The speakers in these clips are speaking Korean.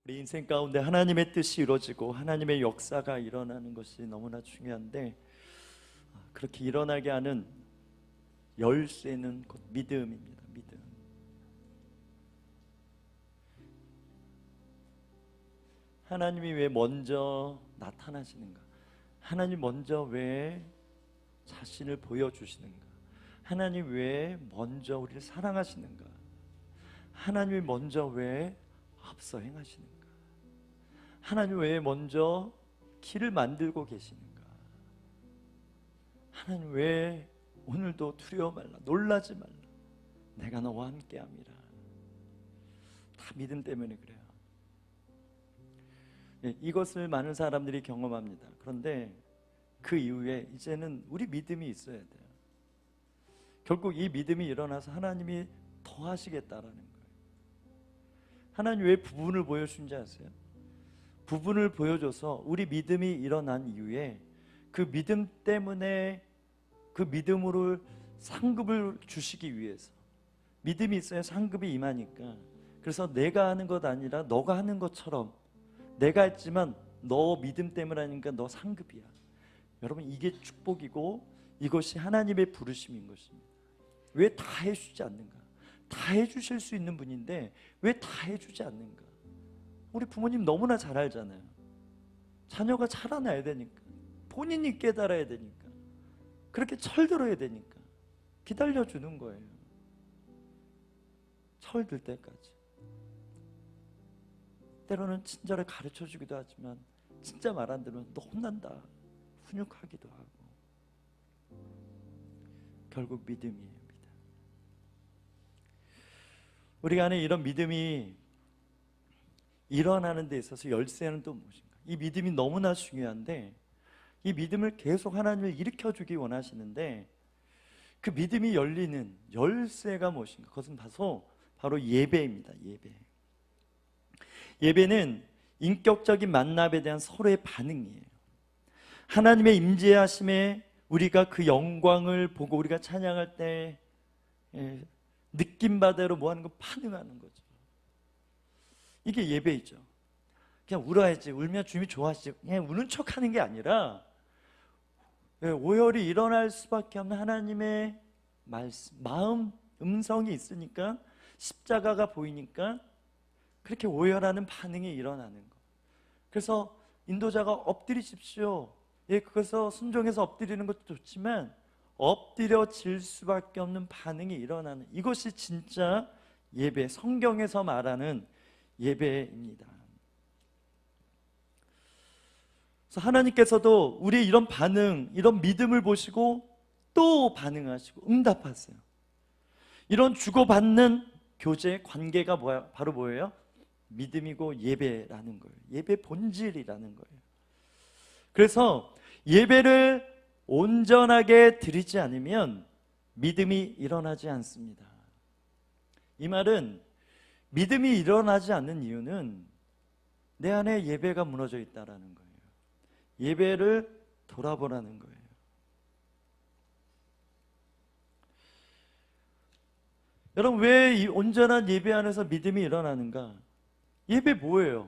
우리 인생 가운데 하나님의 뜻이 이루어지고 하나님의 역사가 일어나는 것이 너무나 중요한데, 그렇게 일어나게 하는 열쇠는 곧 믿음입니다. 믿음. 하나님이 왜 먼저 나타나시는가? 하나님 먼저 왜 자신을 보여주시는가? 하나님 왜 먼저 우리를 사랑하시는가? 하나님이 먼저 왜 앞서 행하시는가? 하나님 왜 먼저 길을 만들고 계시는가? 하나님 왜 오늘도 두려워 말라, 놀라지 말라, 내가 너와 함께함이라. 다 믿음 때문에 그래요. 이것을 많은 사람들이 경험합니다. 그런데 그 이후에 이제는 우리 믿음이 있어야 돼요. 결국 이 믿음이 일어나서 하나님이 더 하시겠다라는 거예요. 하나님 왜 부분을 보여주신지 아세요? 부분을 보여줘서 우리 믿음이 일어난 이후에 그 믿음 때문에, 그 믿음으로 상급을 주시기 위해서, 믿음이 있어야 상급이 임하니까. 그래서 내가 하는 것 아니라 너가 하는 것처럼, 내가 했지만 너 믿음 때문에 하니까 너 상급이야. 여러분, 이게 축복이고 이것이 하나님의 부르심인 것입니다. 왜 다 해주지 않는가? 다 해주실 수 있는 분인데 왜 다 해주지 않는가? 우리 부모님 너무나 잘 알잖아요. 자녀가 자라나야 되니까, 본인이 깨달아야 되니까, 그렇게 철들어야 되니까 기다려주는 거예요. 철들 때까지. 때로는 친절히 가르쳐주기도 하지만 진짜 말 안 들으면 너 혼난다, 훈육하기도 하고. 결국 믿음이에요. 믿음. 우리 안에 이런 믿음이 일어나는 데 있어서 열쇠는 또 무엇인가? 이 믿음이 너무나 중요한데, 이 믿음을 계속 하나님을 일으켜주기 원하시는데, 그 믿음이 열리는 열쇠가 무엇인가? 그것은 바로 예배입니다. 예배. 예배는 인격적인 만남에 대한 서로의 반응이에요. 하나님의 임재하심에 우리가 그 영광을 보고 우리가 찬양할 때 느낌 바대로 뭐 하는 거? 반응하는 거죠. 이게 예배이죠. 그냥 울어야지, 울면 주님이 좋아하시지, 그냥 우는 척하는 게 아니라 오열이 일어날 수밖에 없는 하나님의 말씀, 마음, 음성이 있으니까, 십자가가 보이니까 그렇게 오열하는 반응이 일어나는 거. 그래서 인도자가 엎드리십시오, 그래서 순종해서 엎드리는 것도 좋지만 엎드려질 수밖에 없는 반응이 일어나는, 이것이 진짜 예배, 성경에서 말하는 예배입니다. 그래서 하나님께서도 우리의 이런 반응, 이런 믿음을 보시고 또 반응하시고 응답하세요. 이런 주고받는 교제, 관계가 바로 뭐예요? 믿음이고 예배라는 거예요. 예배 본질이라는 거예요. 그래서 예배를 온전하게 드리지 않으면 믿음이 일어나지 않습니다. 이 말은 믿음이 일어나지 않는 이유는 내 안에 예배가 무너져 있다라는 거예요. 예배를 돌아보라는 거예요. 여러분, 왜 이 온전한 예배 안에서 믿음이 일어나는가? 예배 뭐예요?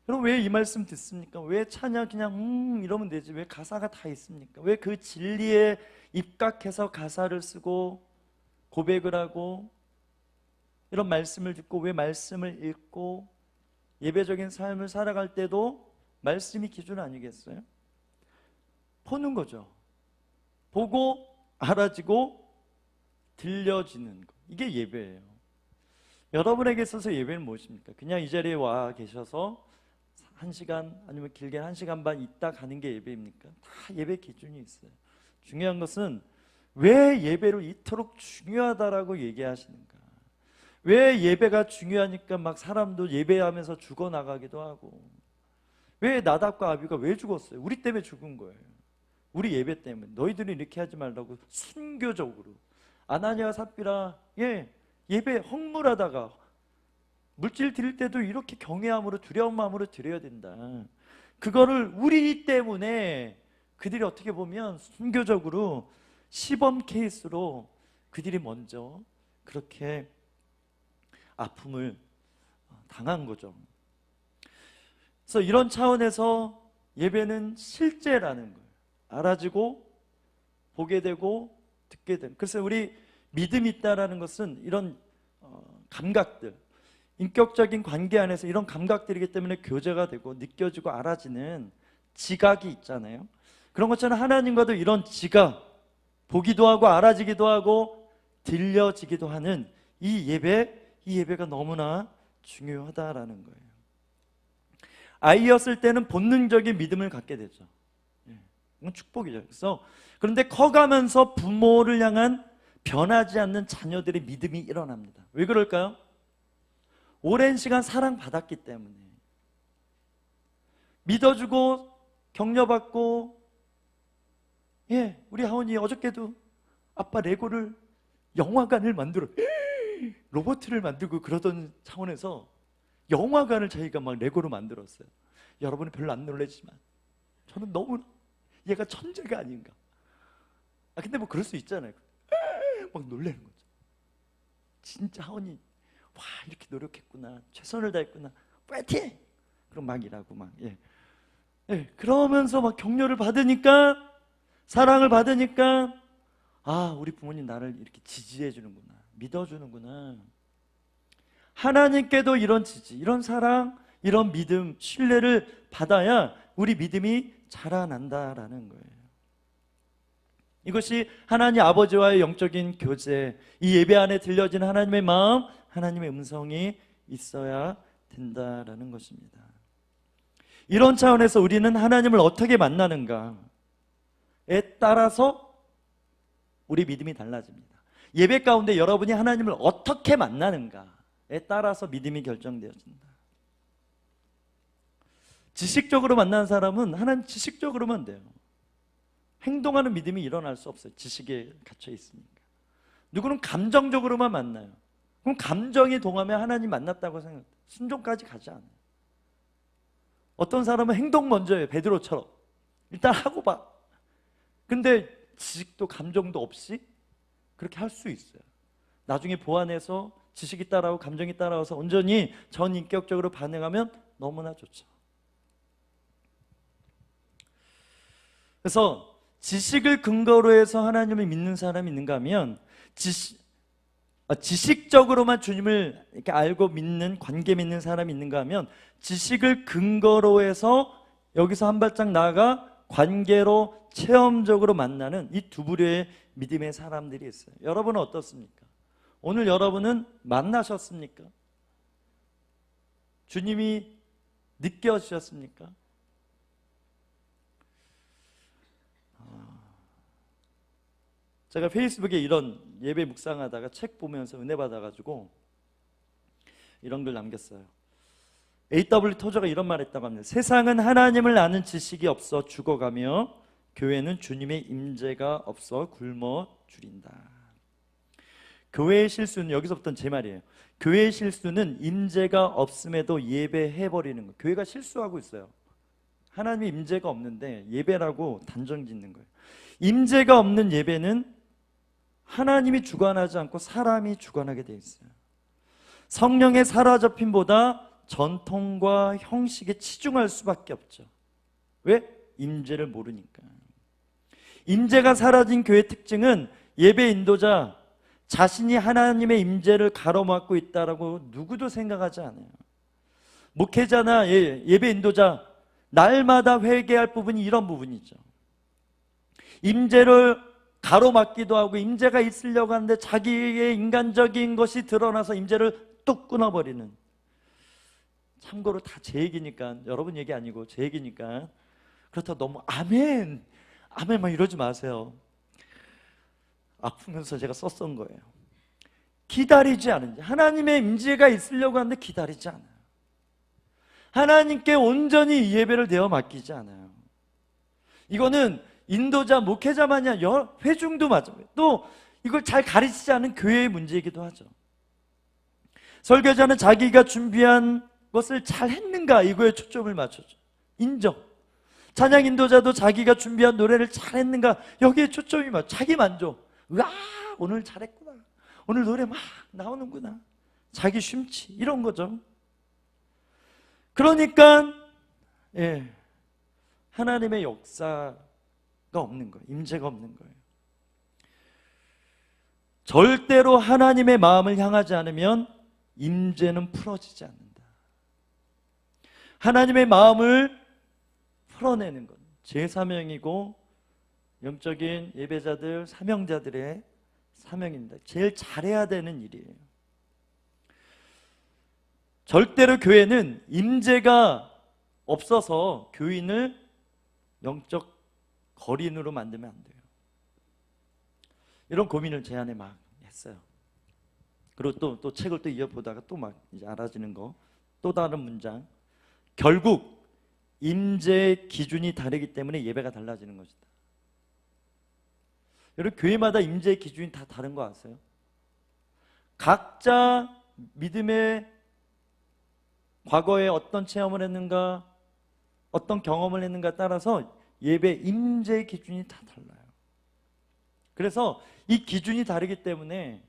여러분, 왜 이 말씀 듣습니까? 왜 찬양 그냥 이러면 되지, 왜 가사가 다 있습니까? 왜 그 진리에 입각해서 가사를 쓰고 고백을 하고 이런 말씀을 듣고, 왜 말씀을 읽고 예배적인 삶을 살아갈 때도 말씀이 기준 아니겠어요? 보는 거죠. 보고 알아지고 들려지는 것, 이게 예배예요. 여러분에게 있어서 예배는 무엇입니까? 그냥 이 자리에 와 계셔서 1시간 아니면 길게 1시간 반 있다 가는 게 예배입니까? 다 예배 기준이 있어요. 중요한 것은 왜 예배를 이토록 중요하다라고 얘기하시는가? 왜 예배가 중요하니까 막 사람도 예배하면서 죽어나가기도 하고, 왜 나답과 아비가 왜 죽었어요? 우리 때문에 죽은 거예요. 우리 예배 때문에. 너희들은 이렇게 하지 말라고 순교적으로. 아나니아와 삽비라 예배 헛물하다가 물질 드릴 때도 이렇게 경외함으로, 두려운 마음으로 드려야 된다. 그거를 우리 때문에 그들이 어떻게 보면 순교적으로 시범 케이스로 그들이 먼저 그렇게 아픔을 당한 거죠. 그래서 이런 차원에서 예배는 실제라는 거예요. 알아지고 보게 되고 듣게 되는. 그래서 우리 믿음이 있다라는 것은 이런 감각들, 인격적인 관계 안에서 이런 감각들이기 때문에 교제가 되고 느껴지고 알아지는 지각이 있잖아요. 그런 것처럼 하나님과도 이런 지각, 보기도 하고 알아지기도 하고 들려지기도 하는 이 예배가 너무나 중요하다라는 거예요. 아이였을 때는 본능적인 믿음을 갖게 되죠. 이건 축복이죠. 그런데 커가면서 부모를 향한 변하지 않는 자녀들의 믿음이 일어납니다. 왜 그럴까요? 오랜 시간 사랑받았기 때문에. 믿어주고 격려받고, 우리 하원이 어저께도 아빠 레고를 영화관을 만들어 로봇을 만들고 그러던 차원에서 영화관을 저희가 막 레고로 만들었어요. 여러분은 별로 안 놀라지만 저는 너무 얘가 천재가 아닌가. 근데 뭐 그럴 수 있잖아요. 막 놀라는 거죠. 진짜 하원이 와 이렇게 노력했구나, 최선을 다했구나, 파이팅! 그럼 막 일하고 막 그러면서 막 격려를 받으니까, 사랑을 받으니까, 우리 부모님 나를 이렇게 지지해 주는구나, 믿어주는구나. 하나님께도 이런 지지, 이런 사랑, 이런 믿음, 신뢰를 받아야 우리 믿음이 자라난다라는 거예요. 이것이 하나님 아버지와의 영적인 교제, 이 예배 안에 들려지는 하나님의 마음, 하나님의 음성이 있어야 된다라는 것입니다. 이런 차원에서 우리는 하나님을 어떻게 만나는가에 따라서 우리 믿음이 달라집니다. 예배 가운데 여러분이 하나님을 어떻게 만나는가에 따라서 믿음이 결정되어진다. 지식적으로 만나는 사람은 하나님 지식적으로만 돼요. 행동하는 믿음이 일어날 수 없어요. 지식에 갇혀 있으니까. 누구는 감정적으로만 만나요. 그럼 감정이 동하면 하나님 만났다고 생각해요. 순종까지 가지 않아요. 어떤 사람은 행동 먼저 해요. 베드로처럼 일단 하고 봐. 근데 지식도 감정도 없이 그렇게 할 수 있어요. 나중에 보완해서 지식이 따라오고 감정이 따라와서 온전히 전인격적으로 반응하면 너무나 좋죠. 그래서 지식을 근거로 해서 하나님을 믿는 사람이 있는가 하면 지식적으로만 주님을 이렇게 알고 믿는, 관계 맺는 사람이 있는가 하면 지식을 근거로 해서 여기서 한 발짝 나아가 관계로 체험적으로 만나는 이 두 부류의 믿음의 사람들이 있어요. 여러분은 어떻습니까? 오늘 여러분은 만나셨습니까? 주님이 느껴지셨습니까? 제가 페이스북에 이런 예배 묵상하다가 책 보면서 은혜 받아가지고 이런 글 남겼어요. A.W. 토저가 이런 말 했다고 합니다. 세상은 하나님을 아는 지식이 없어 죽어가며 교회는 주님의 임재가 없어 굶어 죽인다. 교회의 실수는, 여기서부터는 제 말이에요. 교회의 실수는 임재가 없음에도 예배해버리는 거예요. 교회가 실수하고 있어요. 하나님의 임재가 없는데 예배라고 단정 짓는 거예요. 임재가 없는 예배는 하나님이 주관하지 않고 사람이 주관하게 돼 있어요. 성령의 사로잡힘보다 전통과 형식에 치중할 수밖에 없죠. 왜? 임재를 모르니까. 임재가 사라진 교회의 특징은 예배 인도자 자신이 하나님의 임재를 가로막고 있다라고 누구도 생각하지 않아요. 목회자나 예배 인도자 날마다 회개할 부분이 이런 부분이죠. 임재를 가로막기도 하고 임재가 있으려고 하는데 자기의 인간적인 것이 드러나서 임재를 뚝 끊어버리는. 참고로 다 제 얘기니까, 여러분 얘기 아니고 제 얘기니까 그렇다고 너무 아멘 막 이러지 마세요. 아프면서 제가 썼던 거예요. 기다리지 않은지, 하나님의 임재가 있으려고 하는데 기다리지 않아요. 하나님께 온전히 이 예배를 내어 맡기지 않아요. 이거는 인도자, 목회자만이 아니라 회중도 맞아요. 또 이걸 잘 가르치지 않은 교회의 문제이기도 하죠. 설교자는 자기가 준비한 것을 잘 했는가 이거에 초점을 맞춰줘. 인정. 찬양 인도자도 자기가 준비한 노래를 잘 했는가 여기에 초점이 맞춰. 자기 만족. 와 오늘 잘했구나, 오늘 노래 막 나오는구나, 자기 쉼치, 이런 거죠. 그러니까 예, 하나님의 역사가 없는 거예요. 임재가 없는 거예요. 절대로 하나님의 마음을 향하지 않으면 임재는 풀어지지 않는다. 하나님의 마음을 풀어내는 것, 제 사명이고 영적인 예배자들, 사명자들의 사명입니다. 제일 잘해야 되는 일이에요. 절대로 교회는 임재가 없어서 교인을 영적 거린으로 만들면 안 돼요. 이런 고민을 제 안에 막 했어요. 그리고 또 책을 또 이어보다가 또 막 이제 알아지는 거, 또 다른 문장. 결국 임재의 기준이 다르기 때문에 예배가 달라지는 것이다. 여러분, 교회마다 임재의 기준이 다 다른 거 아세요? 각자 믿음의 과거에 어떤 체험을 했는가, 어떤 경험을 했는가 따라서 예배 임재의 기준이 다 달라요. 그래서 이 기준이 다르기 때문에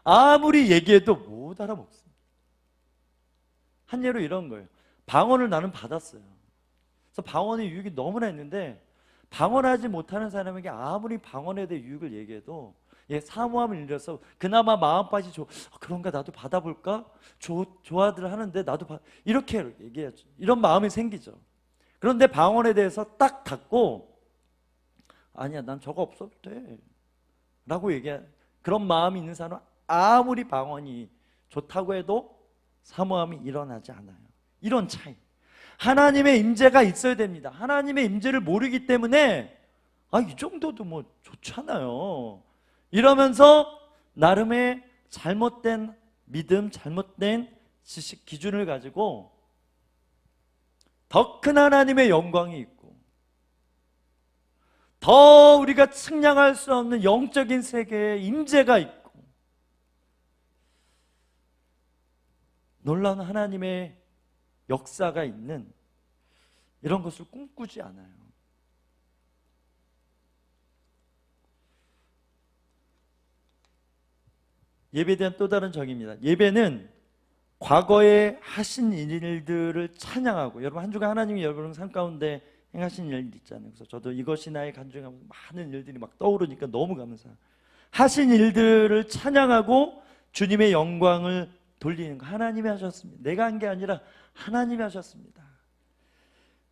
아무리 얘기해도 못 알아먹습니다. 한 예로 이런 거예요. 방언을 나는 받았어요. 그래서 방언의 유익이 너무나 있는데 방언하지 못하는 사람에게 아무리 방언에 대해 유익을 얘기해도 사모함을 일려서 그나마 마음밭이 그런가 나도 받아볼까? 좋아들 하는데 나도 이렇게 얘기하죠. 이런 마음이 생기죠. 그런데 방언에 대해서 딱 닫고 아니야 난 저거 없어도 돼 라고 그런 마음이 있는 사람은 아무리 방언이 좋다고 해도 사모함이 일어나지 않아요. 이런 차이. 하나님의 임재가 있어야 됩니다. 하나님의 임재를 모르기 때문에 이 정도도 뭐 좋잖아요 이러면서 나름의 잘못된 믿음, 잘못된 지식 기준을 가지고 더 큰 하나님의 영광이 있고 더 우리가 측량할 수 없는 영적인 세계에 임재가 있고 놀라운 하나님의 역사가 있는 이런 것을 꿈꾸지 않아요. 예배에 대한 또 다른 정의입니다. 예배는 과거에 하신 일들을 찬양하고, 여러분 한 주간 하나님이 여러분 삶 가운데 행하신 일들 있잖아요. 그래서 저도 이것이 나의 간증하면서 많은 일들이 막 떠오르니까 너무 감사해요. 하신 일들을 찬양하고 주님의 영광을 돌리는 거 하나님이 하셨습니다. 내가 한 게 아니라 하나님이 하셨습니다.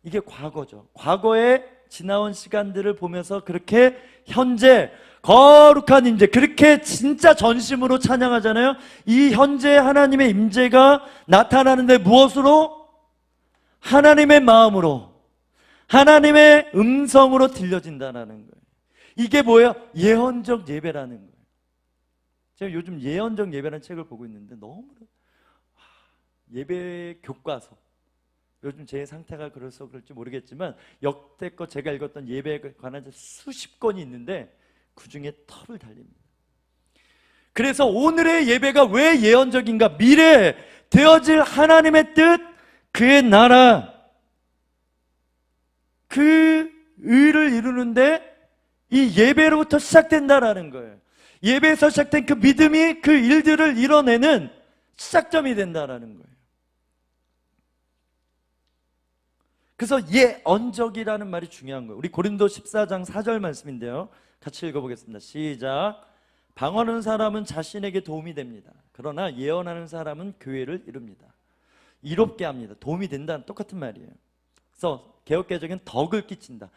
이게 과거죠. 과거에 지나온 시간들을 보면서 그렇게 현재 거룩한 임재, 그렇게 진짜 전심으로 찬양하잖아요. 이 현재 하나님의 임재가 나타나는데 무엇으로? 하나님의 마음으로, 하나님의 음성으로 들려진다는 거예요. 이게 뭐예요? 예언적 예배라는 거예요. 제가 요즘 예언적 예배라는 책을 보고 있는데 너무 예배 교과서, 요즘 제 상태가 그래서 그럴지 모르겠지만 역대껏 제가 읽었던 예배에 관한 수십 권이 있는데 그 중에 톱을 달립니다. 그래서 오늘의 예배가 왜 예언적인가? 미래에 되어질 하나님의 뜻, 그의 나라, 그 의를 이루는데 이 예배로부터 시작된다라는 거예요. 예배에서 시작된 그 믿음이 그 일들을 이뤄내는 시작점이 된다라는 거예요. 그래서 예언적이라는 말이 중요한 거예요. 우리 고린도 14장 4절 말씀인데요, 같이 읽어보겠습니다. 시작. 방언하는 사람은 자신에게 도움이 됩니다. 그러나 예언하는 사람은 교회를 이룹니다. 이롭게 합니다. 도움이 된다는 똑같은 말이에요. 그래서 개역개정은 덕을 끼친다.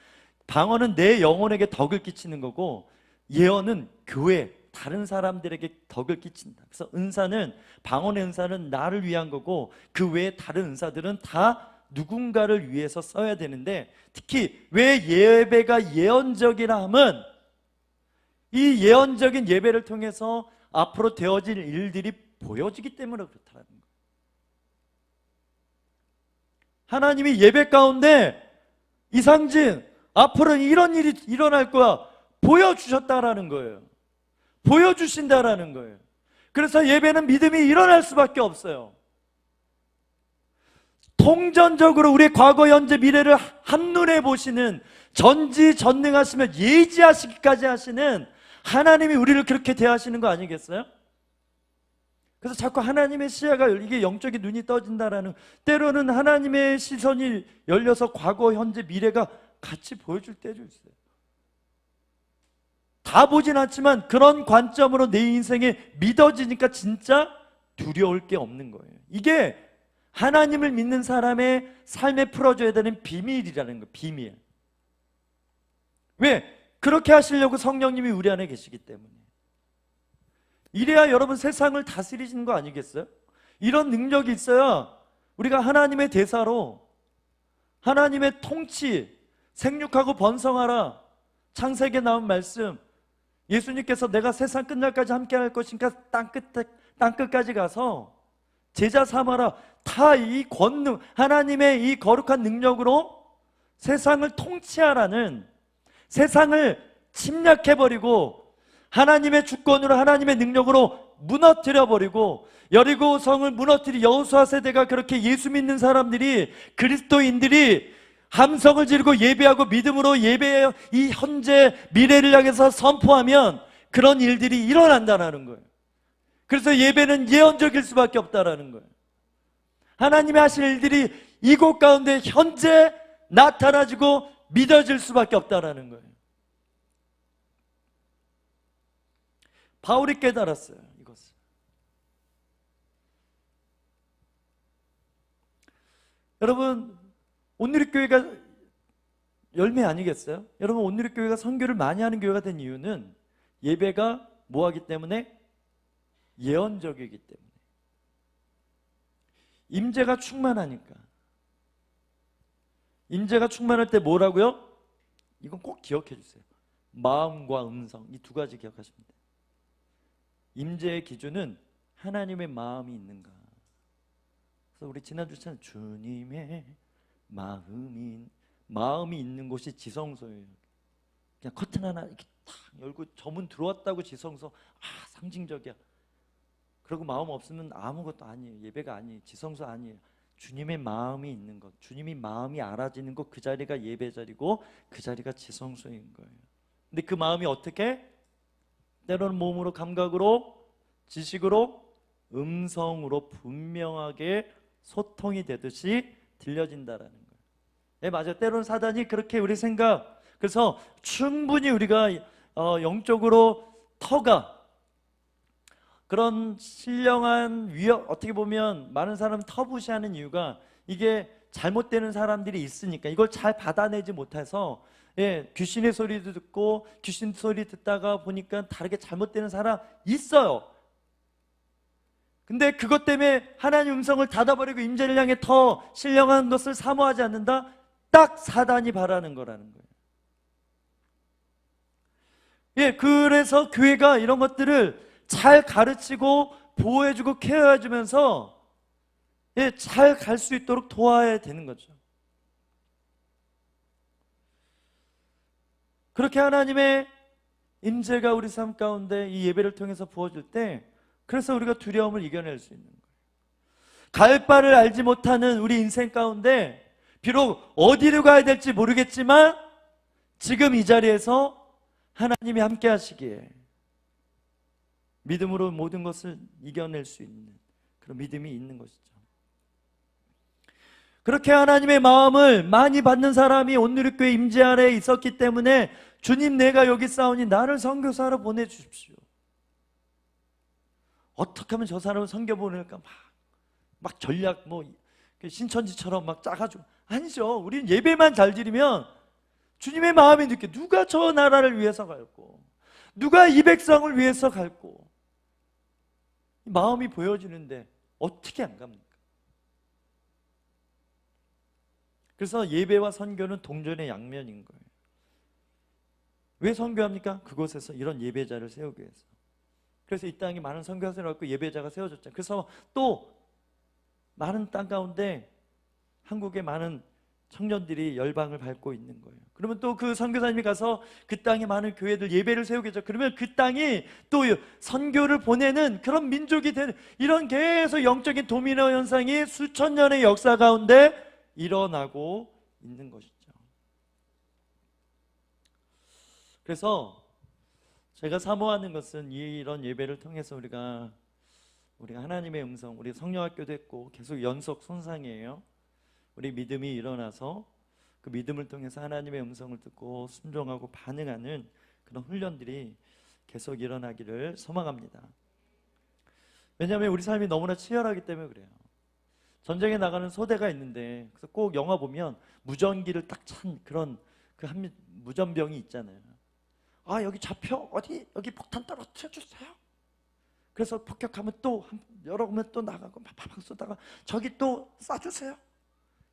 방언은 내 영혼에게 덕을 끼치는 거고 예언은 교회, 다른 사람들에게 덕을 끼친다. 그래서 은사는, 방언의 은사는 나를 위한 거고 그 외에 다른 은사들은 다 누군가를 위해서 써야 되는데, 특히 왜 예배가 예언적이라 하면 이 예언적인 예배를 통해서 앞으로 되어질 일들이 보여지기 때문에 그렇다는 거예요. 하나님이 예배 가운데 이상진, 앞으로는 이런 일이 일어날 거야 보여주셨다라는 거예요. 보여주신다라는 거예요. 그래서 예배는 믿음이 일어날 수밖에 없어요. 통전적으로 우리의 과거, 현재, 미래를 한눈에 보시는, 전지전능하시며 예지하시기까지 하시는 하나님이 우리를 그렇게 대하시는 거 아니겠어요? 그래서 자꾸 하나님의 시야가 이게 영적인 눈이 떠진다라는, 때로는 하나님의 시선이 열려서 과거, 현재, 미래가 같이 보여줄 때도 있어요. 다 보진 않지만 그런 관점으로 내 인생에 믿어지니까 진짜 두려울 게 없는 거예요. 이게 하나님을 믿는 사람의 삶에 풀어줘야 되는 비밀이라는 거예요. 비밀. 왜? 그렇게 하시려고 성령님이 우리 안에 계시기 때문에. 이래야 여러분 세상을 다스리시는 거 아니겠어요? 이런 능력이 있어야 우리가 하나님의 대사로, 하나님의 통치, 생육하고 번성하라, 창세기에 나온 말씀, 예수님께서 내가 세상 끝날까지 함께 할 것이니까 땅끝까지 가서 제자 삼아라, 다 이 권능, 하나님의 이 거룩한 능력으로 세상을 통치하라는, 세상을 침략해버리고 하나님의 주권으로, 하나님의 능력으로 무너뜨려버리고, 여리고성을 무너뜨린 여호수아 세대가 그렇게 예수 믿는 사람들이, 그리스도인들이 함성을 지르고 예배하고 믿음으로 예배해 이 현재 미래를 향해서 선포하면 그런 일들이 일어난다는 거예요. 그래서 예배는 예언적일 수밖에 없다라는 거예요. 하나님이 하실 일들이 이곳 가운데 현재 나타나지고 믿어질 수밖에 없다라는 거예요. 바울이 깨달았어요, 이것을. 여러분, 온누리교회가 열매 아니겠어요? 여러분, 온누리교회가 선교를 많이 하는 교회가 된 이유는 예배가 뭐하기 때문에? 예언적이기 때문에. 임재가 충만하니까. 임재가 충만할 때 뭐라고요? 이건 꼭 기억해 주세요. 마음과 음성, 이 두 가지 기억하시면 돼요. 임재의 기준은 하나님의 마음이 있는가. 그래서 우리 지난주 찬 주님의 마음이 있는 곳이 지성소예요. 그냥 커튼 하나 이렇게 탁 열고 저문 들어왔다고 지성소, 상징적이야. 그리고 마음 없으면 아무것도 아니에요. 예배가 아니에요. 지성소 아니에요. 주님의 마음이 있는 것, 주님이 마음이 알아지는 것, 그 자리가 예배 자리고 그 자리가 지성소인 거예요. 근데 그 마음이 어떻게? 때로는 몸으로, 감각으로, 지식으로, 음성으로 분명하게 소통이 되듯이 들려진다라는 거예요. 네, 맞아요. 때로는 사단이 그렇게 우리 생각, 그래서 충분히 우리가 영적으로 터가, 그런 신령한 위협, 어떻게 보면 많은 사람은 터부시하는 이유가 이게 잘못되는 사람들이 있으니까, 이걸 잘 받아내지 못해서, 귀신의 소리도 듣고 귀신 소리 듣다가 보니까 다르게 잘못되는 사람 있어요. 근데 그것 때문에 하나님 음성을 닫아버리고 임재를 향해 더 신령한 것을 사모하지 않는다? 딱 사단이 바라는 거라는 거예요. 그래서 교회가 이런 것들을 잘 가르치고 보호해주고 케어해주면서 잘 갈 수 있도록 도와야 되는 거죠. 그렇게 하나님의 임재가 우리 삶 가운데 이 예배를 통해서 부어질 때, 그래서 우리가 두려움을 이겨낼 수 있는 거예요. 갈 바를 알지 못하는 우리 인생 가운데 비록 어디로 가야 될지 모르겠지만 지금 이 자리에서 하나님이 함께 하시기에 믿음으로 모든 것을 이겨낼 수 있는 그런 믿음이 있는 것이죠. 그렇게 하나님의 마음을 많이 받는 사람이 온누리교회 임재 안에 있었기 때문에 주님, 내가 여기 싸우니 나를 선교사로 보내주십시오. 어떻게 하면 저 사람을 선교 보낼까 막 전략 신천지처럼 막 짜가지고, 아니죠. 우리는 예배만 잘 드리면 주님의 마음이 느껴. 누가 저 나라를 위해서 갈고, 누가 이 백성을 위해서 갈고, 마음이 보여지는데 어떻게 안 갑니까? 그래서 예배와 선교는 동전의 양면인 거예요. 왜 선교합니까? 그곳에서 이런 예배자를 세우기 위해서. 그래서 이 땅에 많은 선교사를 갖고 예배자가 세워졌잖아요. 그래서 또 많은 땅 가운데 한국의 많은 청년들이 열방을 밟고 있는 거예요. 그러면 또 그 선교사님이 가서 그 땅에 많은 교회들 예배를 세우겠죠. 그러면 그 땅이 또 선교를 보내는 그런 민족이 되는, 이런 계속 영적인 도미노 현상이 수천 년의 역사 가운데 일어나고 있는 것이죠. 그래서 제가 사모하는 것은 이런 예배를 통해서 우리가 우리가 하나님의 음성, 우리 성령학교도 했고 계속 연속 손상이에요. 우리 믿음이 일어나서 그 믿음을 통해서 하나님의 음성을 듣고 순종하고 반응하는 그런 훈련들이 계속 일어나기를 소망합니다. 왜냐하면 우리 삶이 너무나 치열하기 때문에 그래요. 전쟁에 나가는 소대가 있는데, 그래서 꼭 영화 보면 무전기를 딱 찬 그런 그 한 무전병이 있잖아요. 아, 여기 좌표 어디 여기 폭탄 떨어뜨려 주세요. 그래서 폭격하면 또 여러 번 또 나가고 막 쏘다가 저기 또 쏴주세요.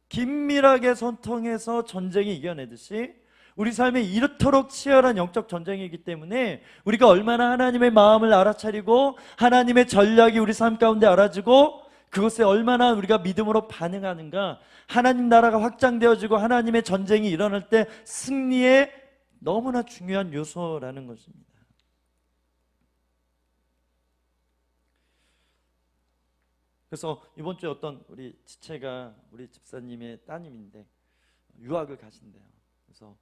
긴밀하게 소통해서 전쟁이 이겨내듯이 우리 삶에 이렇도록 치열한 영적 전쟁이기 때문에 우리가 얼마나 하나님의 마음을 알아차리고 하나님의 전략이 우리 삶 가운데 알아지고 그것에 얼마나 우리가 믿음으로 반응하는가, 하나님 나라가 확장되어지고 하나님의 전쟁이 일어날 때 승리의 너무나 중요한 요소라는 것입니다. 그래서 이번 주에 어떤 우리 지체가 우리 집사님의 따님인데 유학을 가신대요. 그래서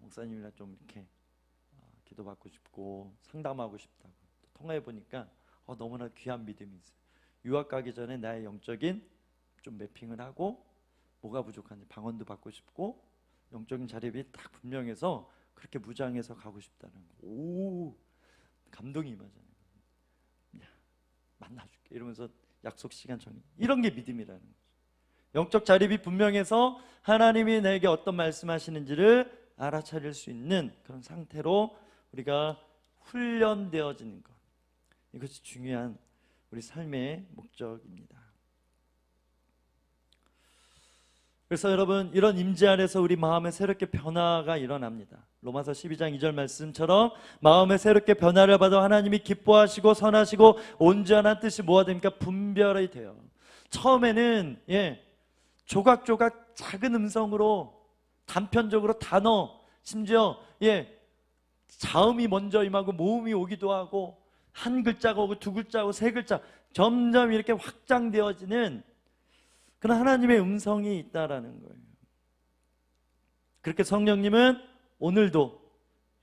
목사님이랑 좀 이렇게 기도받고 싶고 상담하고 싶다고 통화해 보니까 너무나 귀한 믿음이 있어요. 유학 가기 전에 나의 영적인 좀 매핑을 하고 뭐가 부족한지 방언도 받고 싶고 영적인 자립이 딱 분명해서 그렇게 무장해서 가고 싶다는 거. 오, 감동이 임하잖아요. 야, 만나줄게 이러면서 약속 시간 정해. 이런 게 믿음이라는 거죠. 영적 자립이 분명해서 하나님이 내게 어떤 말씀하시는지를 알아차릴 수 있는 그런 상태로 우리가 훈련되어지는 것, 이것이 중요한 우리 삶의 목적입니다. 그래서 여러분, 이런 임재 안에서 우리 마음에 새롭게 변화가 일어납니다. 로마서 12장 2절 말씀처럼 마음에 새롭게 변화를 받아 하나님이 기뻐하시고 선하시고 온전한 뜻이 뭐가 됩니까? 분별이 돼요. 처음에는 조각조각 작은 음성으로 단편적으로 단어, 심지어 자음이 먼저 임하고 모음이 오기도 하고 한 글자가 오고 두 글자가 오고 세 글자, 점점 이렇게 확장되어지는 그런 하나님의 음성이 있다라는 거예요. 그렇게 성령님은 오늘도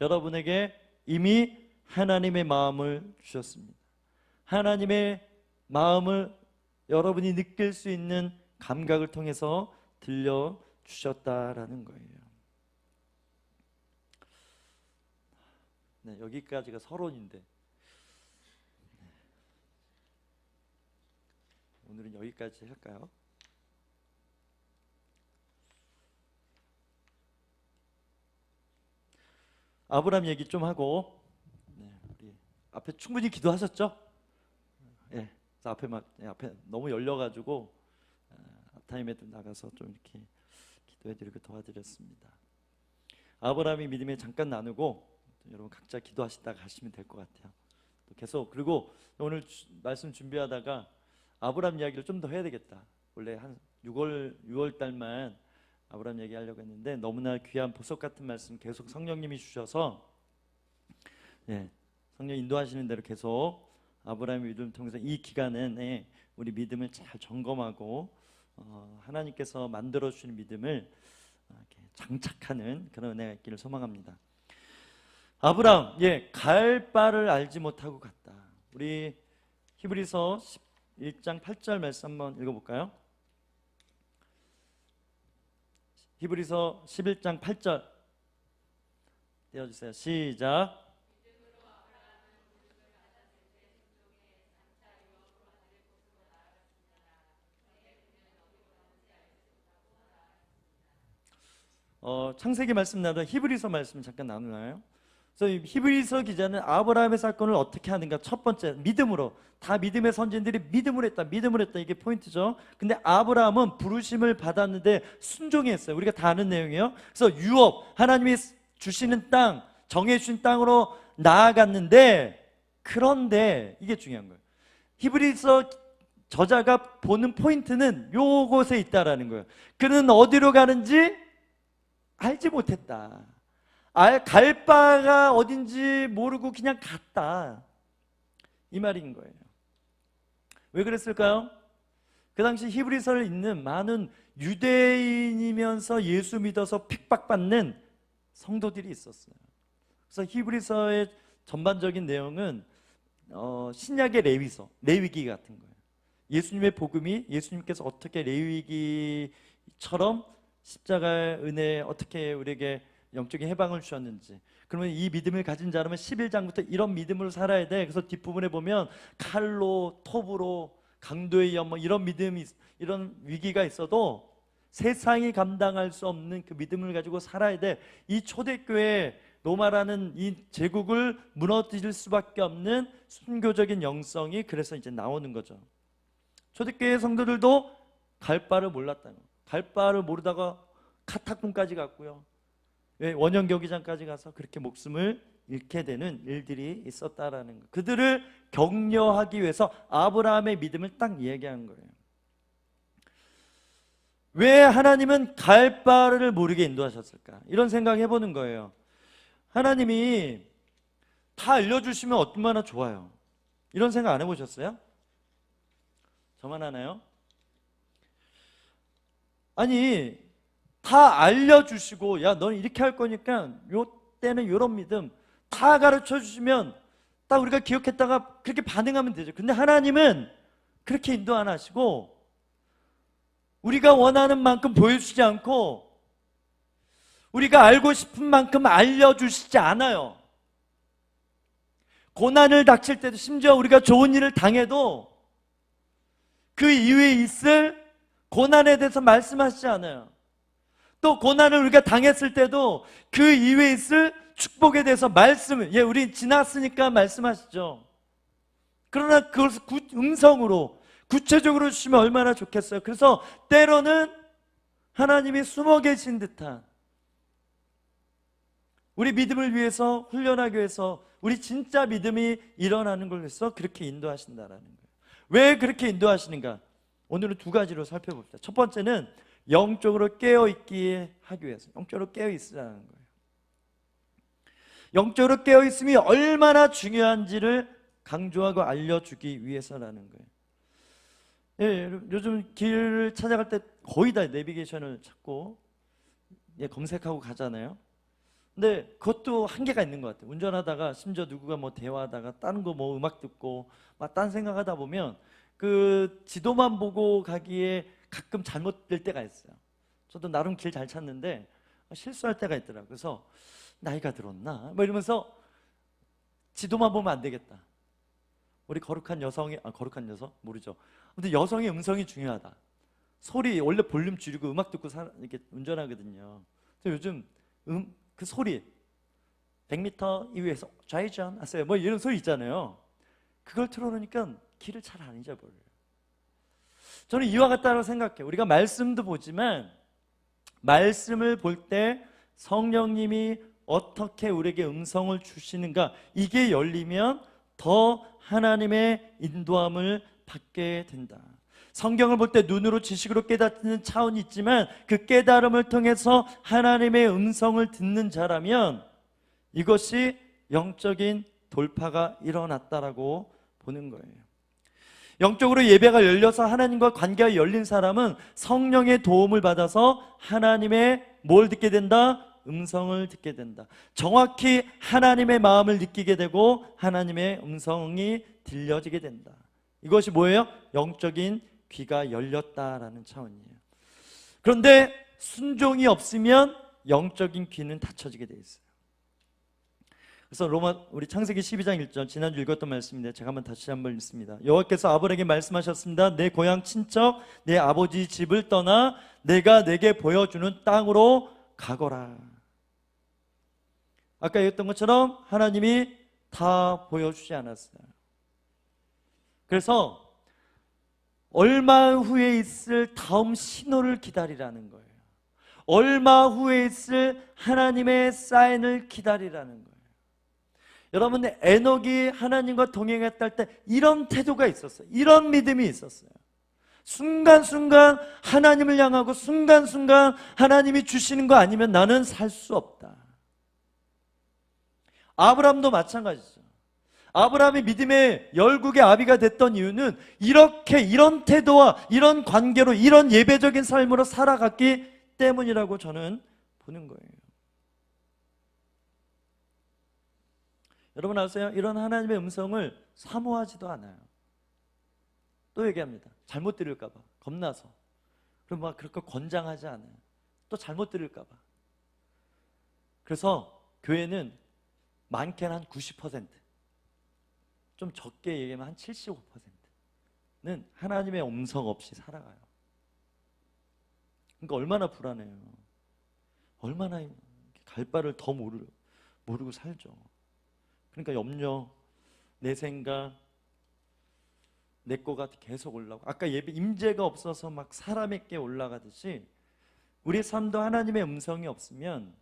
여러분에게 이미 하나님의 마음을 주셨습니다. 하나님의 마음을 여러분이 느낄 수 있는 감각을 통해서 들려주셨다라는 거예요. 네, 여기까지가 서론인데 오늘은 여기까지 할까요? 아브라함 얘기 좀 하고, 우리 앞에 충분히 기도하셨죠? 그래서 앞에 너무 열려가지고 앞타임에도 나가서 좀 이렇게 기도해드리고 도와드렸습니다. 아브라함이 믿음에 잠깐 나누고 여러분 각자 기도하시다가 가시면 될 것 같아요. 또 계속, 그리고 오늘 말씀 준비하다가 아브라함 이야기를 좀 더 해야 되겠다. 원래 한 6월 달만 아브라함 얘기하려고 했는데 너무나 귀한 보석 같은 말씀 계속 성령님이 주셔서 성령 인도하시는 대로 계속 아브라함의 믿음을 통해서 이 기간에 우리 믿음을 잘 점검하고 하나님께서 만들어 주시는 믿음을 이렇게 장착하는 그런 은혜가 있기를 소망합니다. 아브라함, 갈 바를 알지 못하고 갔다. 우리 히브리서 1장 8절 말씀 한번 읽어볼까요? 히브리서 11장 8절 띄워주세요. 시작. 창세기 말씀 나누다 히브리서 말씀 잠깐 나누나요? 그래서 히브리서 기자는 아브라함의 사건을 어떻게 하는가? 첫 번째, 믿음으로. 다 믿음의 선진들이 믿음으로 했다, 이게 포인트죠. 근데 아브라함은 부르심을 받았는데 순종했어요. 우리가 다 아는 내용이에요. 그래서 유업, 하나님이 주시는 땅, 정해주신 땅으로 나아갔는데, 그런데 이게 중요한 거예요. 히브리서 저자가 보는 포인트는 요곳에 있다라는 거예요. 그는 어디로 가는지 알지 못했다. 갈 바가 어딘지 모르고 그냥 갔다, 이 말인 거예요. 왜 그랬을까요? 그 당시 히브리서를 읽는 많은 유대인이면서 예수 믿어서 핍박받는 성도들이 있었어요. 그래서 히브리서의 전반적인 내용은 신약의 레위서, 레위기 같은 거예요. 예수님의 복음이 예수님께서 어떻게 레위기처럼 십자가의 은혜에 어떻게 우리에게 영적인 해방을 주셨는지, 그러면 이 믿음을 가진 자라면 11장부터 이런 믿음으로 살아야 돼. 그래서 뒷부분에 보면 칼로, 톱으로, 강도의 연, 이런 믿음이, 이런 위기가 있어도 세상이 감당할 수 없는 그 믿음을 가지고 살아야 돼. 이 초대교회 로마라는 이 제국을 무너뜨릴 수밖에 없는 순교적인 영성이 그래서 이제 나오는 거죠. 초대교회 성도들도 갈 바를 몰랐다는 거예요. 갈 바를 모르다가 카타콤까지 갔고요. 원형 경기장까지 가서 그렇게 목숨을 잃게 되는 일들이 있었다라는 거. 그들을 격려하기 위해서 아브라함의 믿음을 딱 얘기한 거예요. 왜 하나님은 갈 바를 모르게 인도하셨을까? 이런 생각 해보는 거예요. 하나님이 다 알려주시면 얼마나 좋아요. 이런 생각 안 해보셨어요? 저만 하나요? 아니, 다 알려주시고, 야, 너는 이렇게 할 거니까 요 때는 이런 믿음 다 가르쳐 주시면 딱 우리가 기억했다가 그렇게 반응하면 되죠. 근데 하나님은 그렇게 인도 안 하시고 우리가 원하는 만큼 보여주지 않고 우리가 알고 싶은 만큼 알려주시지 않아요. 고난을 닥칠 때도, 심지어 우리가 좋은 일을 당해도 그 이후에 있을 고난에 대해서 말씀하시지 않아요. 또 고난을 우리가 당했을 때도 그 이후에 있을 축복에 대해서 말씀을, 우리 지났으니까 말씀하시죠. 그러나 그것을 음성으로 구체적으로 주시면 얼마나 좋겠어요. 그래서 때로는 하나님이 숨어 계신 듯한, 우리 믿음을 위해서 훈련하기 위해서 우리 진짜 믿음이 일어나는 걸 위해서 그렇게 인도하신다라는 거예요. 왜 그렇게 인도하시는가? 오늘은 두 가지로 살펴봅시다. 첫 번째는 영적으로 깨어있게 하기 위해서, 영적으로 깨어있으라는 거예요. 영적으로 깨어있음이 얼마나 중요한지를 강조하고 알려주기 위해서라는 거예요. 요즘 길을 찾아갈 때 거의 다 내비게이션을 찾고 검색하고 가잖아요. 근데 그것도 한계가 있는 것 같아요. 운전하다가 심지어 누구가 대화하다가 다른 거 음악 듣고 막 딴 생각하다 보면 그 지도만 보고 가기에 가끔 잘못될 때가 있어요. 저도 나름 길 잘 찾는데 실수할 때가 있더라고요. 그래서 나이가 들었나? 이러면서 지도만 보면 안 되겠다. 우리 거룩한 여성이, 거룩한 여성? 모르죠. 근데 여성의 음성이 중요하다. 소리, 원래 볼륨 줄이고 음악 듣고 이렇게 운전하거든요. 요즘 그 소리 100m 이후에서 좌회전 하세요. 이런 소리 있잖아요. 그걸 틀어놓으니까 길을 잘 안 잊어버려요. 저는 이와 같다고 생각해요. 우리가 말씀도 보지만 말씀을 볼 때 성령님이 어떻게 우리에게 음성을 주시는가, 이게 열리면 더 하나님의 인도함을 받게 된다. 성경을 볼 때 눈으로 지식으로 깨닫는 차원이 있지만 그 깨달음을 통해서 하나님의 음성을 듣는 자라면 이것이 영적인 돌파가 일어났다라고 보는 거예요. 영적으로 예배가 열려서 하나님과 관계가 열린 사람은 성령의 도움을 받아서 하나님의 뭘 듣게 된다? 음성을 듣게 된다. 정확히 하나님의 마음을 느끼게 되고 하나님의 음성이 들려지게 된다. 이것이 뭐예요? 영적인 귀가 열렸다라는 차원이에요. 그런데 순종이 없으면 영적인 귀는 닫혀지게 돼 있어요. 그래서 우리 창세기 12장 1절, 지난주 읽었던 말씀인데 제가 다시 한번 읽습니다. 여호와께서 아브라함에게 말씀하셨습니다. 내 고향 친척 내 아버지 집을 떠나 내가 내게 보여주는 땅으로 가거라. 아까 얘기했던 것처럼 하나님이 다 보여주지 않았어요. 그래서 얼마 후에 있을 다음 신호를 기다리라는 거예요. 얼마 후에 있을 하나님의 사인을 기다리라는 거예요. 여러분, 에녹이 하나님과 동행했다 할 때 이런 태도가 있었어요. 이런 믿음이 있었어요. 순간순간 하나님을 향하고 순간순간 하나님이 주시는 거 아니면 나는 살 수 없다. 아브라함도 마찬가지죠. 아브라함이 믿음의 열국의 아비가 됐던 이유는 이런 태도와 이런 관계로, 이런 예배적인 삶으로 살아갔기 때문이라고 저는 보는 거예요. 여러분 아세요? 이런 하나님의 음성을 사모하지도 않아요. 또 얘기합니다. 잘못 들을까 봐 겁나서. 그럼 막 그렇게 권장하지 않아요. 또 잘못 들을까 봐. 그래서 교회는 많게는 한 90%, 좀 적게 얘기하면 한 75%는 하나님의 음성 없이 살아가요. 그러니까 얼마나 불안해요. 얼마나 갈 바를 더 모르고 살죠. 그러니까 염려, 내 생각, 내 거가 계속 올라오고, 아까 예배 임재가 없어서 막 사람에게 올라가듯이 우리 삶도 하나님의 음성이 없으면,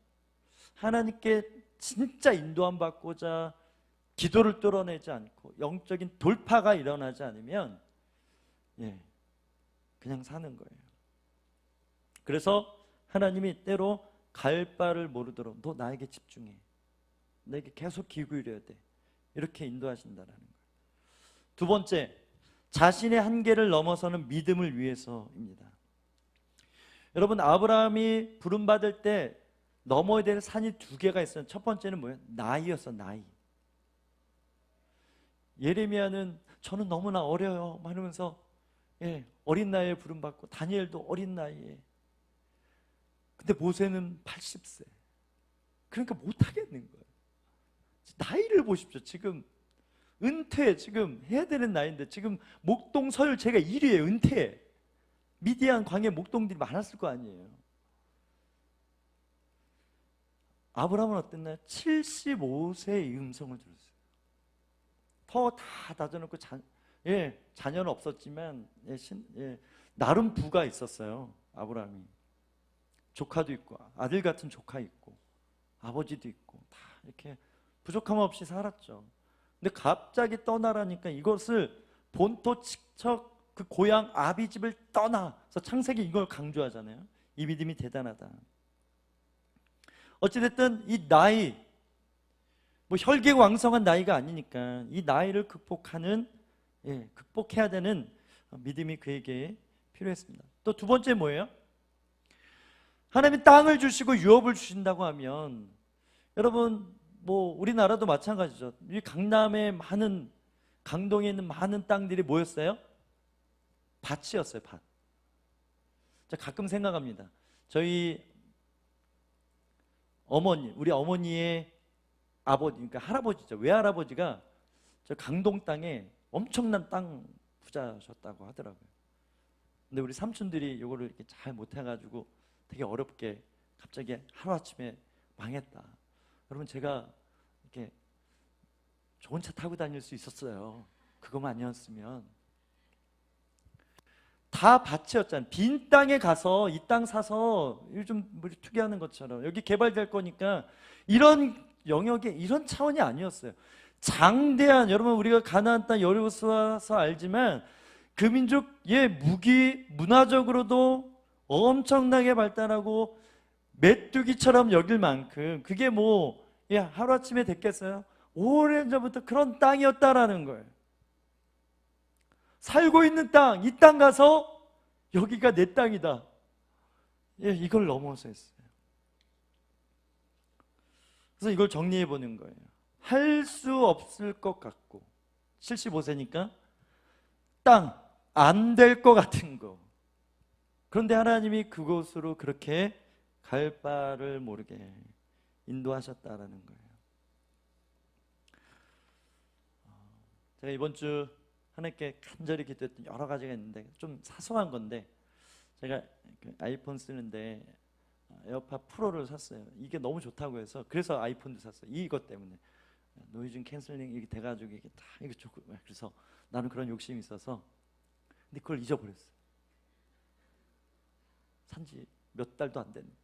하나님께 진짜 인도함 받고자 기도를 뚫어내지 않고 영적인 돌파가 일어나지 않으면 그냥 사는 거예요. 그래서 하나님이 때로 갈 바를 모르도록 너 나에게 집중해, 내게 계속 귀 기울여야 돼, 이렇게 인도하신다라는 거예요. 두 번째, 자신의 한계를 넘어서는 믿음을 위해서입니다. 여러분, 아브라함이 부름받을 때 넘어야 될 산이 두 개가 있어요. 첫 번째는 뭐예요? 나이였어, 나이. 예레미야는 저는 너무나 어려요 하면서 어린 나이에 부름받고, 다니엘도 어린 나이에. 근데 모세는 80세. 그러니까 못하겠는 거예요. 나이를 보십시오. 지금 은퇴 지금 해야 되는 나이인데, 지금 목동 서열 제가 1위에 은퇴. 미디안 광해 목동들이 많았을 거 아니에요. 아브라함은 어땠나요? 75세의 음성을 들었어요. 더 다 다져놓고 자녀는 없었지만 나름 부가 있었어요. 아브라함이 조카도 있고 아들 같은 조카 있고 아버지도 있고 다 이렇게 부족함 없이 살았죠. 근데 갑자기 떠나라니까 이것을 본토 친척 그 고향 아비 집을 떠나. 그래서 창세기 이걸 강조하잖아요. 이 믿음이 대단하다. 어찌됐든 이 나이, 뭐 혈기왕성한 나이가 아니니까 이 나이를 극복해야 되는 믿음이 그에게 필요했습니다. 또 두 번째 뭐예요? 하나님이 땅을 주시고 유업을 주신다고 하면, 여러분 뭐 우리나라도 마찬가지죠. 이 강남에 많은, 강동에 있는 많은 땅들이 뭐였어요? 밭이었어요. 밭. 자, 가끔 생각합니다. 저희 어머니, 우리 어머니의 아버지, 그러니까 할아버지죠. 외할아버지가 저 강동 땅에 엄청난 땅 부자셨다고 하더라고요. 근데 우리 삼촌들이 이거를 이렇게 잘 못해가지고 되게 어렵게 갑자기 하루아침에 망했다. 여러분, 제가 이렇게 좋은 차 타고 다닐 수 있었어요. 그거만 아니었으면. 다 밭이었잖아요. 빈 땅에 가서 이 땅 사서 요즘 뭐 투기하는 것처럼 여기 개발될 거니까, 이런 영역에 이런 차원이 아니었어요. 장대한, 여러분 우리가 가나안 땅 여리고서 알지만 그 민족의 문화적으로도 엄청나게 발달하고 메뚜기처럼 여길 만큼, 그게 뭐 하루아침에 됐겠어요? 오랜 전부터 그런 땅이었다라는 거예요. 살고 있는 땅, 이 땅 가서 여기가 내 땅이다. 이걸 넘어서 했어요. 그래서 이걸 정리해 보는 거예요. 할 수 없을 것 같고, 75세니까 땅 안 될 것 같은 거. 그런데 하나님이 그곳으로 그렇게 갈 바를 모르게 인도하셨다라는 거예요. 제가 이번 주 하나님께 간절히 기도했던 여러 가지가 있는데, 좀 사소한 건데, 제가 아이폰 쓰는데 에어팟 프로를 샀어요. 이게 너무 좋다고 해서, 그래서 아이폰도 샀어요. 이것 때문에 노이즈 캔슬링 이게 돼가지고 이게 다 이게 좋고, 그래서 나는 그런 욕심이 있어서. 근데 그걸 잊어버렸어요. 산지 몇 달도 안 됐는데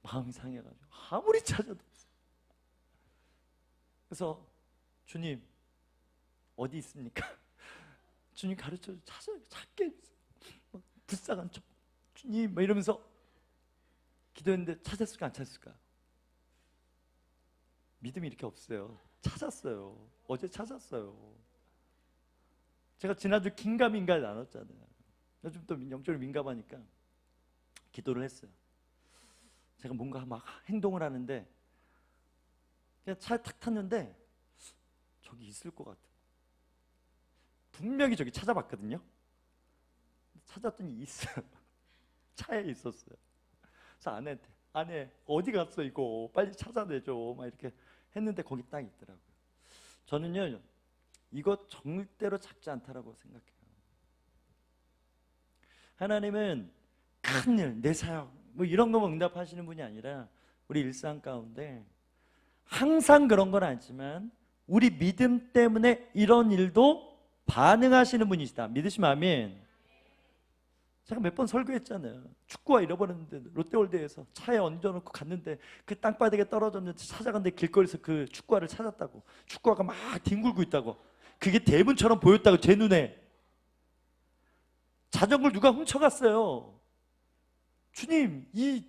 마음이 상해가지고 아무리 찾아도 없어요. 그래서 주님 어디 있습니까? 주님 가르쳐 찾게 해주세요. 불쌍한 척 주님 막 이러면서 기도했는데, 찾았을까 안 찾았을까? 믿음이 이렇게 없어요. 찾았어요. 어제 찾았어요. 제가 지난주 긴가민가 나눴잖아요. 요즘 또 영적으로 민감하니까 기도를 했어요. 제가 뭔가 막 행동을 하는데 그냥 차에 탁 탔는데 저기 있을 것 같아. 분명히 저기 찾아봤거든요. 찾았더니 있어요. 차에 있었어요. 그래서 아내 어디 갔어 이거 빨리 찾아내줘 막 이렇게 했는데 거기 딱 있더라고요. 저는요 이거 절대로 작지 않다라고 생각해요. 하나님은 큰일, 내 사역 뭐 이런 거만 응답하시는 분이 아니라 우리 일상 가운데 항상 그런 건 아니지만 우리 믿음 때문에 이런 일도 반응하시는 분이시다. 믿으시면 아멘. 제가 몇 번 설교했잖아요. 축구화 잃어버렸는데 롯데월드에서 차에 얹어놓고 갔는데 그 땅바닥에 떨어졌는데 찾아갔는데 길거리에서 그 축구화를 찾았다고. 축구화가 막 뒹굴고 있다고. 그게 대문처럼 보였다고 제 눈에. 자전거를 누가 훔쳐갔어요. 주님, 이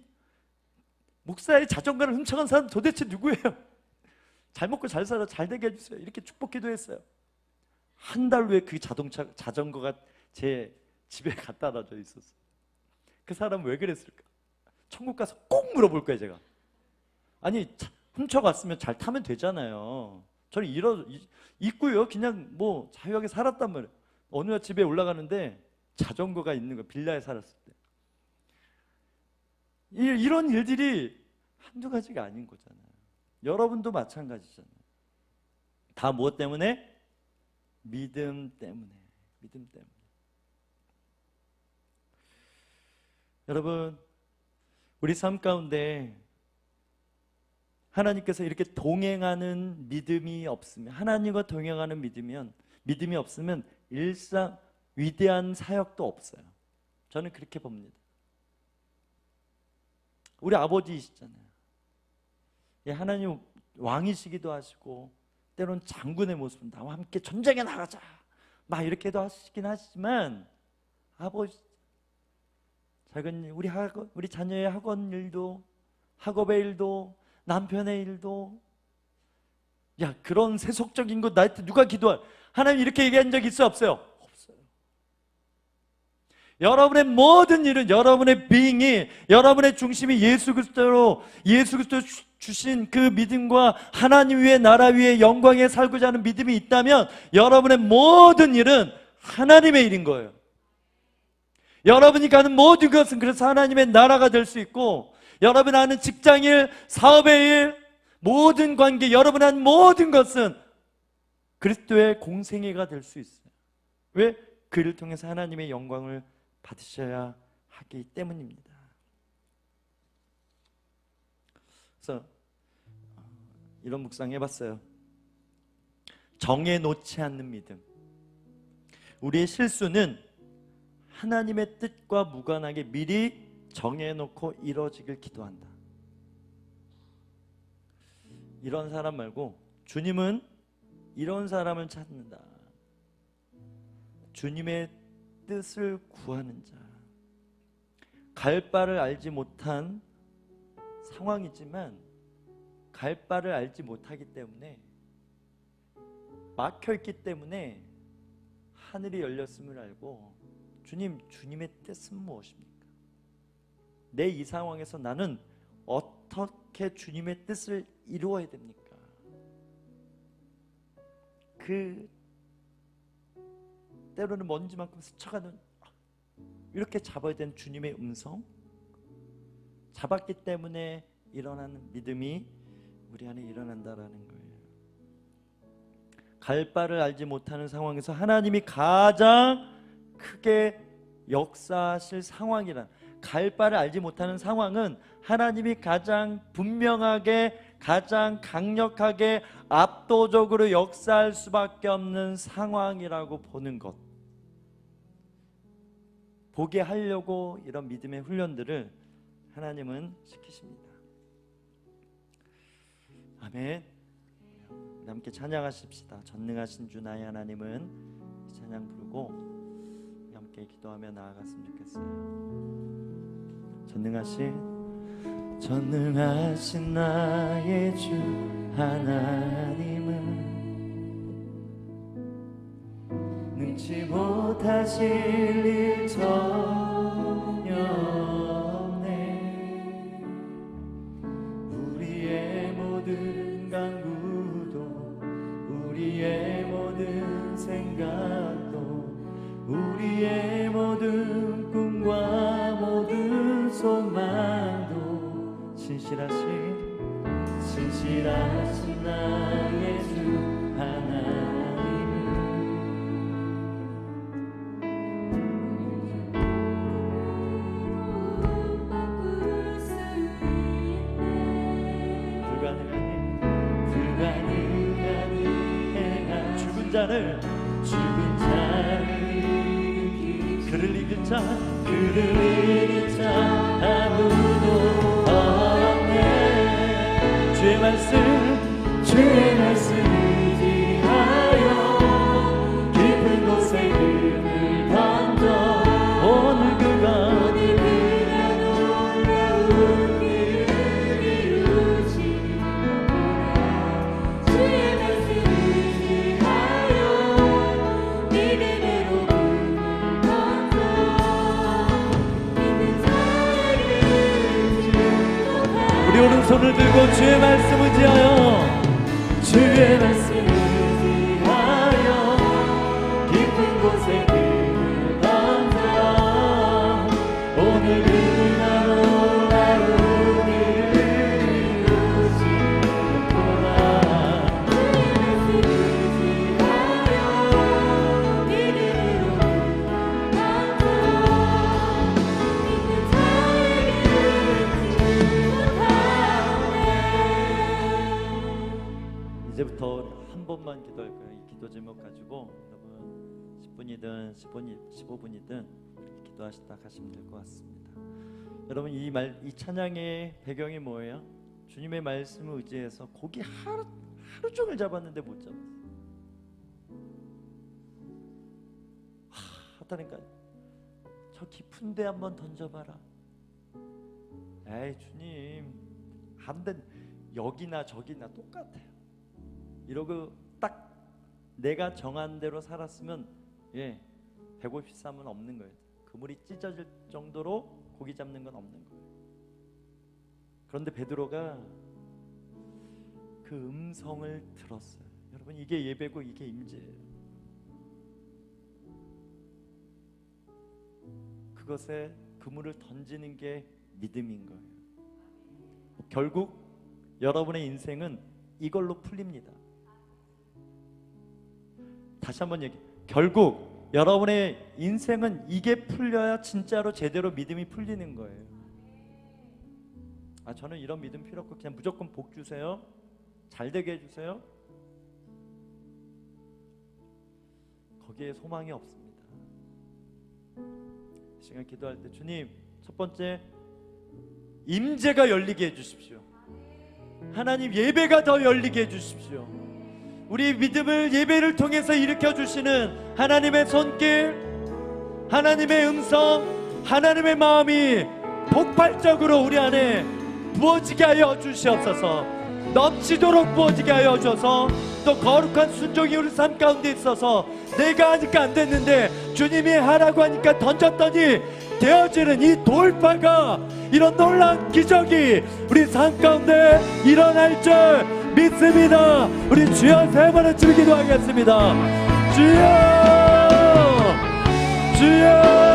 목사의 자전거를 훔쳐간 사람 도대체 누구예요? 잘 먹고 잘 살아 잘 되게 해주세요. 이렇게 축복 기도했어요. 한 달 후에 그 자전거가 제 집에 갖다 놔져 있었어요. 그 사람은 왜 그랬을까? 천국 가서 꼭 물어볼 거예요 제가. 아니 훔쳐갔으면 잘 타면 되잖아요. 저는 있고요 그냥 뭐 자유하게 살았단 말이에요. 어느 날 집에 올라가는데 자전거가 있는 거예요. 빌라에 살았을 때. 이런 일들이 한두 가지가 아닌 거잖아요. 여러분도 마찬가지잖아요. 다 무엇 때문에? 믿음 때문에. 믿음 때문에. 여러분, 우리 삶 가운데 하나님께서 이렇게 동행하는 믿음이 없으면, 하나님과 동행하는 믿음이 없으면 일상 위대한 사역도 없어요. 저는 그렇게 봅니다. 우리 아버지이시잖아요. 하나님 왕이시기도 하시고 때론 장군의 모습은 나와 함께 전쟁에 나가자 막 이렇게도 하시긴 하시지만 아버지 작은 일, 우리 자녀의 학원 일도, 학업의 일도, 남편의 일도, 야 그런 세속적인 것 나한테 누가 기도할? 하나님 이렇게 얘기한 적 있어 없어요? 없어요. 여러분의 모든 일은 여러분의 being이, 여러분의 중심이 예수 그리스도 주신 그 믿음과 하나님 위에 나라 위에 영광에 살고자 하는 믿음이 있다면 여러분의 모든 일은 하나님의 일인 거예요. 여러분이 가는 모든 것은 그래서 하나님의 나라가 될 수 있고, 여러분 하는 직장일, 사업의 일, 모든 관계, 여러분 하는 모든 것은 그리스도의 공생애가 될 수 있어요. 왜? 그 일을 통해서 하나님의 영광을 받으셔야 하기 때문입니다. 그래서 이런 묵상 해봤어요. 정해놓지 않는 믿음. 우리의 실수는 하나님의 뜻과 무관하게 미리 정해놓고 이루어지길 기도한다. 이런 사람 말고 주님은 이런 사람을 찾는다. 주님의 뜻을 구하는 자. 갈 바를 알지 못한 상황이지만 갈 바를 알지 못하기 때문에 막혀있기 때문에 하늘이 열렸음을 알고 주님, 주님의 뜻은 무엇입니까? 내 이 상황에서 나는 어떻게 주님의 뜻을 이루어야 됩니까? 그 때로는 먼지만큼 스쳐가는 이렇게 잡아야 되는 주님의 음성 잡았기 때문에 일어나는 믿음이 우리 안에 일어난다라는 거예요. 갈 바를 알지 못하는 상황에서 하나님이 가장 크게 역사하실 상황이란, 갈 바를 알지 못하는 상황은 하나님이 가장 분명하게, 가장 강력하게, 압도적으로 역사할 수밖에 없는 상황이라고 보는 것, 보게 하려고 이런 믿음의 훈련들을 하나님은 시키십니다. 아멘. 함께 찬양하십시다. 전능하신 주 나의 하나님은 찬양 부르고 함께 기도하며 나아갔으면 좋겠어요. 전능하신 나의 주 하나님은 능치 못하실 일 전혀 없네. 우리의 모든 강구 진실하신 나의 주 하나님은 불가능한 일해가 죽은 자를 그를 이길 자 아무도 없네. 주의 말씀 의지하여 깊은 곳에 금을 던져 오늘 그가 놀라운 일을 이루시리라. 주의 말씀 의지하여 믿음으로 금을 던져 믿는 자에게 축복하라. 우리 오른손을 들고 주의 말씀 의지하여 깊은 곳에 금을 던져 오늘 그가 놀라운 일을 이루시리라. 이제부터 한 번만 기도할 거예요. 이 기도 제목 가지고 여러분 10분이든 15분이든 기도하시다 가시면 될 것 같습니다. 여러분 이 찬양의 배경이 뭐예요? 주님의 말씀을 의지해서 고기 하루 종일 잡았는데 못 잡았어요. 하다니까 저 깊은 데 한번 던져봐라. 에이 주님 안 된, 여기나 저기나 똑같아요. 이러고 딱 내가 정한 대로 살았으면 153은 없는 거예요. 그물이 찢어질 정도로 고기 잡는 건 없는 거예요. 그런데 베드로가 그 음성을 들었어요. 여러분 이게 예배고 이게 임재예요. 그것에 그물을 던지는 게 믿음인 거예요. 결국 여러분의 인생은 이걸로 풀립니다. 다시 한번 결국 여러분의 인생은 이게 풀려야 진짜로 제대로 믿음이 풀리는 거예요. 저는 이런 믿음 필요 없고 그냥 무조건 복 주세요, 잘 되게 해주세요, 거기에 소망이 없습니다. 이 시간 기도할 때 주님, 첫 번째 임재가 열리게 해주십시오. 하나님 예배가 더 열리게 해주십시오. 우리 믿음을 예배를 통해서 일으켜주시는 하나님의 손길, 하나님의 음성, 하나님의 마음이 폭발적으로 우리 안에 부어지게 하여 주시옵소서. 넘치도록 부어지게 하여 주셔서 또 거룩한 순종이 우리 삶 가운데 있어서 내가 하니까 안 됐는데 주님이 하라고 하니까 던졌더니 되어지는 이 돌파가, 이런 놀라운 기적이 우리 삶 가운데 일어날 줄 믿습니다. 우리 주여 세 번을 주기도 하겠습니다. 주여, 주여.